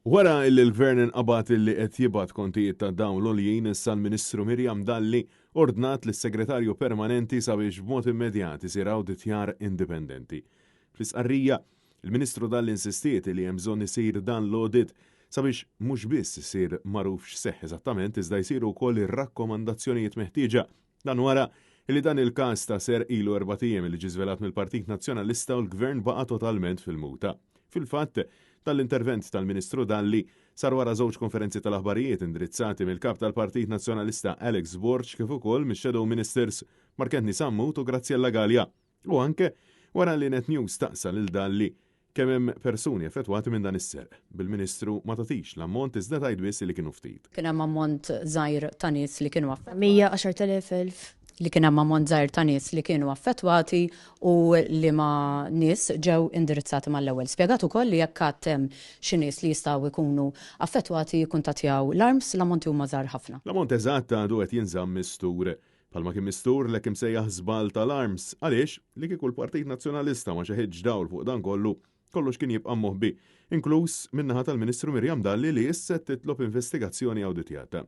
Wara li l-gvern inqabad li qed jibgħat kontijiet ta' dawn l-għoljien issa l-Ministru Mirjam Dalli ordnat lis-Segretarju Permanenti sabiex b'mod immedjat isir awditjar indipendenti. Fl-isqarrija, il-Ministru Dalli insistiet li hemm bżonn isir dan l-audit sabiex mhux biss isir magħruf x'seħħ eżattament iżda jsiru wkoll ir-rakkomandazzjonijiet meħtieġa dan wara li dan il-każ ta' Ser ilu 4 ijiem li ġie żvelat mill-Partit Nazzjonalista u l-Gvern baqa' totalment fil-muta. Fil-fatt, tal-intervent tal-Ministru Dalli sar wara żewġ konferenzi tal-aħbarijiet indirizzati mill-kap tal-Partit Nazzjonalista Alex Borch kif ukoll mix-Shadow Ministers Markentni Sammut u Graziella Galja. U anke wara li Net News taqsa lil Dalli kemm hemm persuni effettwati minn dan is-serq. Bil-Ministru ma tagħtix l-ammont iżda tgħid biss li kienu ftit. Kien hemm ammont żgħir ta' nies li kienu 110,000 li kien hemm ammont żgħir ta' nies li kienu affettwati u li ma nies ġew indirizzati mal-ewwel. Spjegat ukoll li jekk għad hemm xi nies li jistgħu jkunu affettwati jikkuntattjaw l-arms l-ammonti huma żgħar ħafna. L-ammont eżatt għadu qed jinżamm mistur bħalma kien mistur l imsejjaħ żball tal-arms għaliex li kieku l-Partit Nazzjonalista ma xeħidx dawl fuq dan kollox kien jibqa' moħbi, inkluż min-naħa tal-Ministru Mirjam Dalli li issa titlob investigazzjoni awditjata.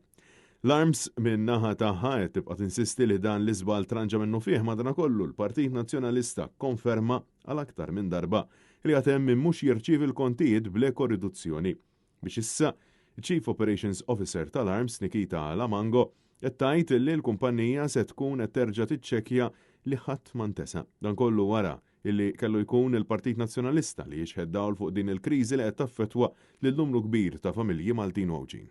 L-arms min-naħa tagħha qed tibqa' tinsisti li dan l-iżbal tranġa minnu fih madankollu l-Partit Nazzjonalista konferma għal aktar minn darba li għad hemm min mhux jirċievi l-kontijiet bl-eko riduzzjoni. Biex issa Chief Operations Officer tal-Arms Nikita Lamango qed tgħid li l-kumpanija se tkun qed terġa' tiċċekkja li ħadd ma ntesa. Dan kollu wara illi kellu jkun il-Partit Nazzjonalista li jixħed dawl fuq din il-kriżi li qed taffettwa lil numru kbir ta' familji Maltin u Ewġin.